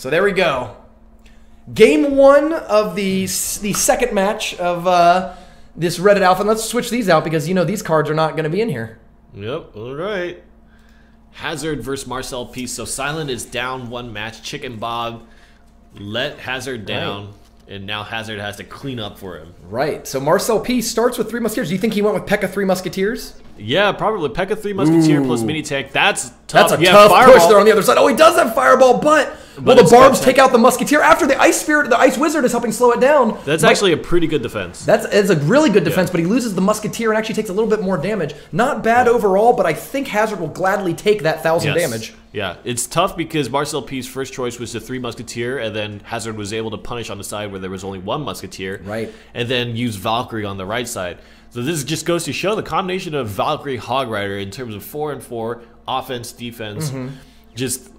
So there we go. Game 1 of the second match of this Reddit Alpha. And let's switch these out because, you know, these cards are not going to be in here. Yep, all right. Hazard versus Marcel P. So Silent is down 1 match. Chicken Bob let Hazard down. Right. And now Hazard has to clean up for him. Right. So Marcel P starts with 3 Musketeers. Do you think he went with P.E.K.K.A. 3 Musketeers? Yeah, probably. P.E.K.K.A. 3 Musketeer plus mini tank. That's tough. That's a tough push there on the other side. Oh, he does have Fireball, but will the Barbs take out the Musketeer after the Ice Spirit? The Ice Wizard is helping slow it down. That's actually a pretty good defense. It's a really good defense, but he loses the Musketeer and actually takes a little bit more damage. Not bad overall, but I think Hazard will gladly take that 1,000 damage. Yeah, it's tough because Marcel P's first choice was the 3 Musketeer, and then Hazard was able to punish on the side where there was only 1 Musketeer. Right. And then use Valkyrie on the right side. So this just goes to show the combination of Valkyrie Hog Rider in terms of 4 and 4, offense, defense, just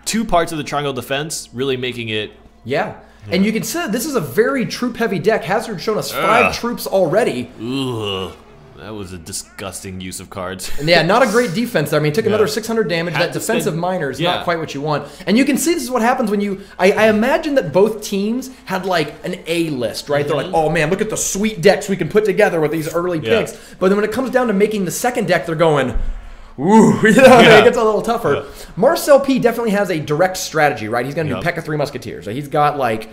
2 parts of the triangle defense, really making it. Yeah. And you can see this is a very troop-heavy deck. Hazard's shown us 5 troops already. Ugh. That was a disgusting use of cards. And yeah, not a great defense there. I mean, he took another 600 damage. That defensive minor is not quite what you want. And you can see this is what happens when you... I imagine that both teams had like an A list, right? They're like, oh man, look at the sweet decks we can put together with these early picks. But then when it comes down to making the second deck, they're going... Ooh, you know, it gets a little tougher. Marcel P definitely has a direct strategy, right? He's going to do P.E.K.K.A. 3 Musketeers. So he's got like...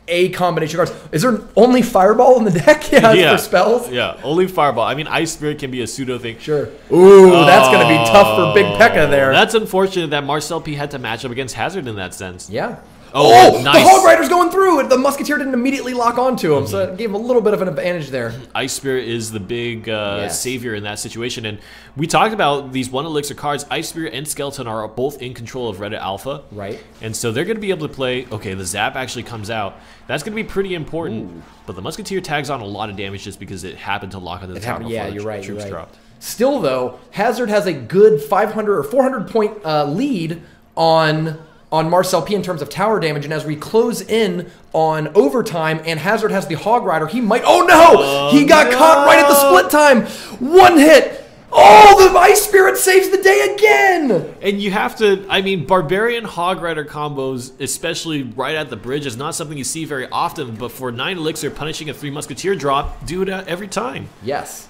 A combination of cards. Is there only Fireball in the deck? For spells? Yeah, only Fireball. I mean, Ice Spirit can be a pseudo thing. Sure. Ooh, that's going to be tough for Big P.E.K.K.A. there. That's unfortunate that Marcel P had to match up against Hazard in that sense. Yeah. Oh, nice. The Hog Rider's going through. The Musketeer didn't immediately lock onto him, so it gave him a little bit of an advantage there. Ice Spirit is the big savior in that situation. And we talked about these 1 Elixir cards. Ice Spirit and Skeleton are both in control of Reddit Alpha. Right. And so they're going to be able to play... Okay, the Zap actually comes out. That's going to be pretty important. Ooh. But the Musketeer tags on a lot of damage just because it happened to lock onto the tower before the troops dropped. Still, though, Hazard has a good 500 or 400 point lead on Marcel P in terms of tower damage, and as we close in on overtime and Hazard has the Hog Rider, he might... Oh no! He got caught right at the split time! 1 hit! Oh, the Ice Spirit saves the day again! And you have to... I mean, Barbarian Hog Rider combos, especially right at the bridge, is not something you see very often, but for 9 Elixir, punishing a 3 Musketeer drop, do it every time. Yes.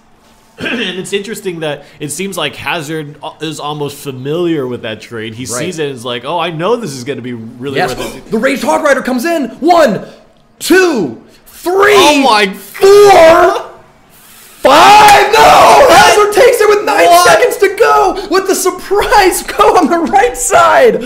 And it's interesting that it seems like Hazard is almost familiar with that trade. He sees it and is like, oh, I know this is going to be really worth it. The Raged Hog Rider comes in. 1, 2, 3, oh my 4, 5. No! Hazard takes it with 9 seconds to go with the surprise go on the right side.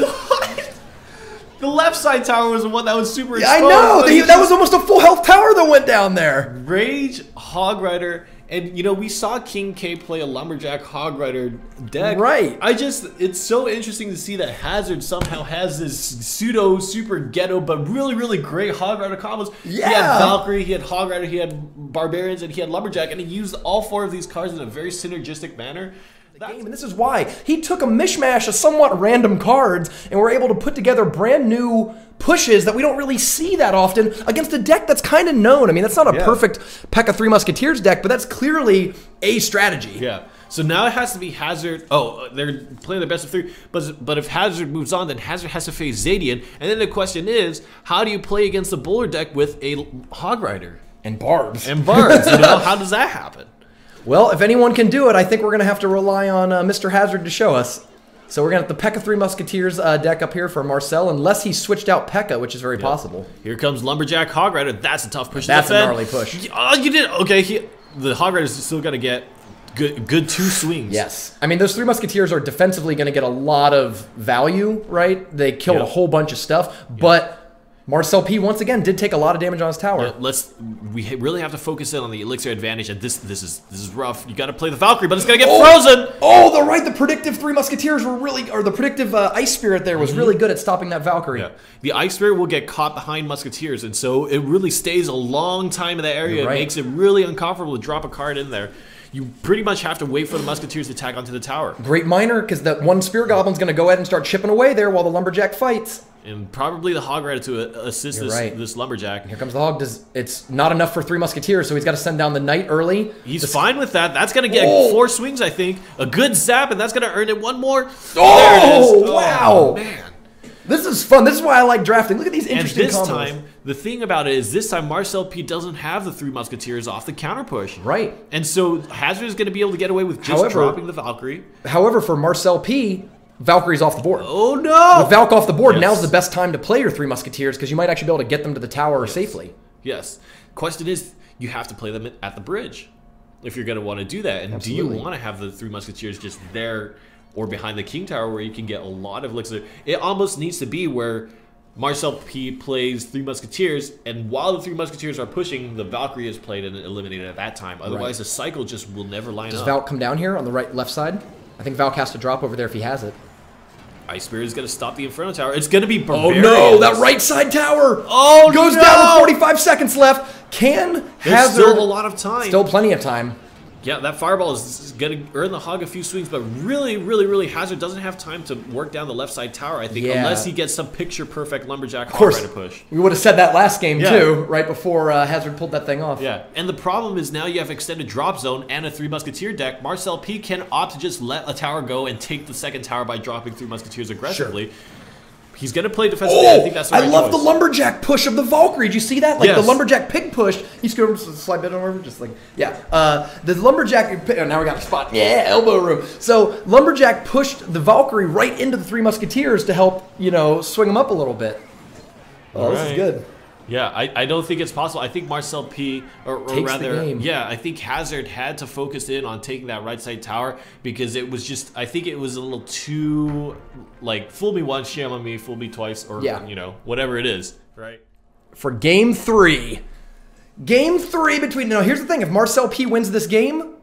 The left side tower was the one that was super exposed. I know. That was almost a full health tower that went down there. Rage Hog Rider. And, you know, we saw King K play a Lumberjack Hog Rider deck. Right. It's so interesting to see that Hazard somehow has this pseudo super ghetto, but really, really great Hog Rider combos. Yeah. He had Valkyrie, he had Hog Rider, he had Barbarians, and he had Lumberjack, and he used all 4 of these cards in a very synergistic manner. And this is why he took a mishmash of somewhat random cards and were able to put together brand new pushes that we don't really see that often against a deck that's kind of known. I mean, that's not a perfect P.E.K.K.A. 3 Musketeers deck, but that's clearly a strategy. Yeah. So now it has to be Hazard. Oh, they're playing the best of 3. But if Hazard moves on, then Hazard has to face Zadian. And then the question is, how do you play against the Bowler deck with a Hog Rider? And Barbs. And Barbs, you know? How does that happen? Well, if anyone can do it, I think we're going to have to rely on Mr. Hazard to show us. So we're going to have the P.E.K.K.A. 3 Musketeers deck up here for Marcel, unless he switted out P.E.K.K.A., which is very possible. Here comes Lumberjack Hog Rider. That's a tough push. That's a gnarly push. Oh, you did. Okay, the Hog Rider's still got to get good 2 swings. Yes. I mean, those 3 Musketeers are defensively going to get a lot of value, right? They killed a whole bunch of stuff, but... Marcel P once again did take a lot of damage on his tower. We really have to focus in on the Elixir advantage, and this is rough. You got to play the Valkyrie, but it's gonna get frozen. Oh, the predictive 3 Musketeers were really, or the predictive Ice Spirit there was really good at stopping that Valkyrie. Yeah. The Ice Spirit will get caught behind Musketeers, and so it really stays a long time in that area. It makes it really uncomfortable to drop a card in there. You pretty much have to wait for the Musketeers to tag onto the tower. Great minor, because that 1 Spear Goblin's going to go ahead and start chipping away there while the Lumberjack fights. And probably the Hog Rider to assist this Lumberjack. Here comes the Hog. It's not enough for 3 Musketeers, so he's got to send down the Knight early. He's fine with that. That's going to get 4 swings, I think. A good zap, and that's going to earn it 1 more. Oh, there it is. Wow. Man. This is fun. This is why I like drafting. Look at these interesting and this combos. time, the thing about it is this time Marcel P doesn't have the Three Musketeers off the counter push. Right. And so Hazard is going to be able to get away with just dropping the Valkyrie. However, for Marcel P, Valkyrie's off the board. Oh, no! With Valk off the board, now's the best time to play your Three Musketeers because you might actually be able to get them to the tower safely. Yes. Question is, you have to play them at the bridge if you're going to want to do that. And do you want to have the Three Musketeers just there or behind the King Tower where you can get a lot of elixir? It almost needs to be where Marcel P plays Three Musketeers, and while the Three Musketeers are pushing, the Valkyrie is played and eliminated at that time. Otherwise, the cycle just will never line up. Does Valk come down here on the left side? I think Valk has to drop over there if he has it. Ice Spirit is going to stop the Inferno Tower. It's going to be Barbarians. Oh no, that right side tower goes down with 45 seconds left. There's still a lot of time. Still plenty of time. Yeah, that Fireball is going to earn the Hog a few swings, but really, Hazard doesn't have time to work down the left side tower, I think, unless he gets some picture-perfect Lumberjack Hog Rider push. We would have said that last game, too, right before Hazard pulled that thing off. Yeah, and the problem is now you have extended drop zone and a Three Musketeer deck. Marcel P can opt to just let a tower go and take the second tower by dropping Three Musketeers aggressively. Sure. He's going to play defensively. I think that's the right choice. Love the Lumberjack push of the Valkyrie. Did you see that? Like the Lumberjack pig push. He's going to slide bit over, just like, the Lumberjack, now we got a spot. Yeah, elbow room. So Lumberjack pushed the Valkyrie right into the Three Musketeers to help, swing them up a little bit. Oh, this is good. Yeah, I don't think it's possible. I think Marcel P, or rather, I think Hazard had to focus in on taking that right side tower because it was just, I think it was a little too, like, fool me once, shame on me, fool me twice, or, whatever it is, right? For game 3. Game 3 between, here's the thing, if Marcel P wins this game,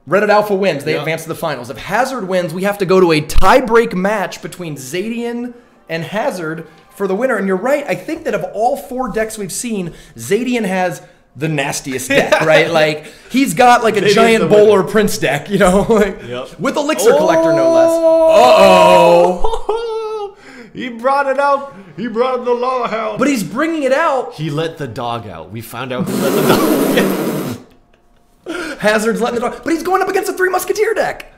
Reddit Alpha wins. They advance to the finals. If Hazard wins, we have to go to a tie-break match between Zadian and Hazard for the winner. And you're right, I think that of all 4 decks we've seen, Zadian has the nastiest deck, right? Like, he's got like a giant bowler Prince deck, with Elixir Collector, no less. Uh-oh. He brought it out. He brought the law out. But he's bringing it out. He let the dog out. We found out who let the dog out. Hazard's letting the dog. But he's going up against a Three Musketeer deck.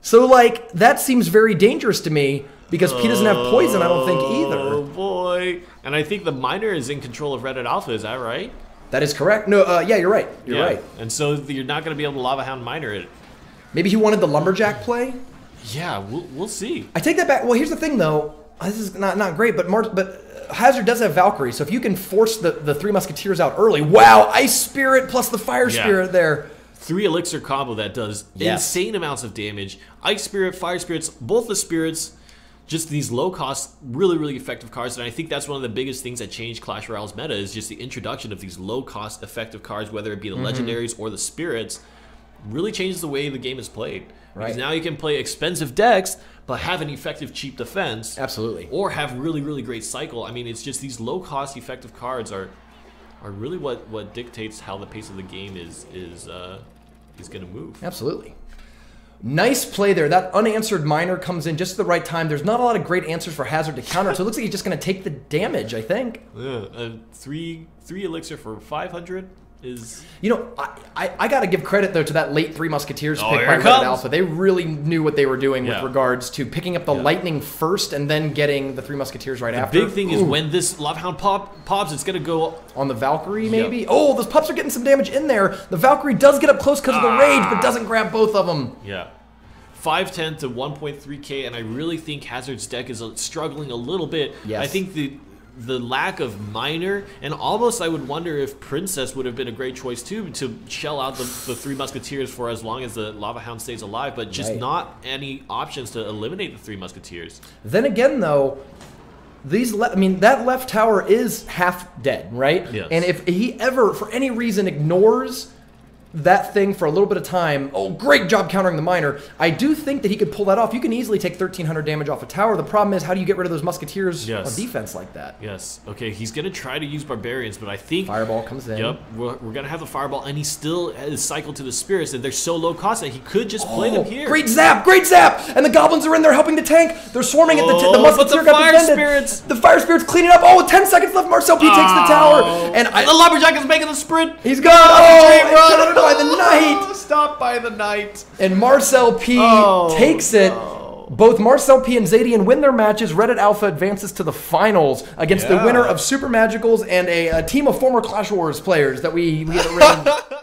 So, like, that seems very dangerous to me. Because P doesn't have poison, I don't think, either. Oh, boy. And I think the Miner is in control of Reddit Alpha, is that right? That is correct. No, yeah, you're right. You're right. And so you're not going to be able to Lava Hound Miner it. Maybe he wanted the Lumberjack play? Yeah, we'll see. I take that back. Well, here's the thing, though. This is not great, but Hazard does have Valkyrie, so if you can force the Three Musketeers out early, wow, Ice Spirit plus the Fire Spirit there. 3 Elixir combo that does insane amounts of damage. Ice Spirit, Fire Spirits, both the spirits... Just these low-cost, really effective cards, and I think that's one of the biggest things that changed Clash Royale's meta is just the introduction of these low-cost, effective cards, whether it be the legendaries or the spirits, really changes the way the game is played. Right. Because now you can play expensive decks, but have an effective, cheap defense. Absolutely. Or have really great cycle. I mean, it's just these low-cost, effective cards are really what dictates how the pace of the game is going to move. Absolutely. Nice play there. That unanswered Miner comes in just at the right time. There's not a lot of great answers for Hazard to counter, so it looks like he's just going to take the damage, I think. Yeah, 3 Elixir for 500 is... I got to give credit, though, to that late Three Musketeers pick by Reddit Alpha. They really knew what they were doing with regards to picking up the Lightning first and then getting the Three Musketeers right after. The big thing is when this Lava Hound pops, it's going to go... On the Valkyrie, maybe? Oh, those pups are getting some damage in there. The Valkyrie does get up close because of the rage, but doesn't grab both of them. Yeah. 510 to 1.3k, and I really think Hazard's deck is struggling a little bit. Yes. I think the lack of Miner, and almost I would wonder if Princess would have been a great choice too, to shell out the Three Musketeers for as long as the Lava Hound stays alive, but just not any options to eliminate the Three Musketeers. Then again, though, that left tower is half dead, right? Yes. And if he ever, for any reason, ignores that thing for a little bit of time. Oh, great job countering the Miner. I do think that he could pull that off. You can easily take 1,300 damage off a tower. The problem is, how do you get rid of those Musketeers on defense like that? Yes. Okay, he's going to try to use Barbarians, but I think... Fireball comes in. Yep, we're going to have the Fireball, and he still is cycled to the Spirits, and they're so low cost that he could just play them here. Great zap! Great zap! And the Goblins are in there helping to tank. They're swarming at the Musketeer got defended. The Fire Spirits cleaning up. Oh, 10 seconds left. Marcel P takes the tower. And the Lumberjack is making the sprint. He's gone. Oh, run by the night. Stop by the night. And Marcel P takes it. both Marcel P and Zadian win their matches. Reddit Alpha advances to the finals against the winner of Super Magicals and a team of former Clash Wars players that we had written.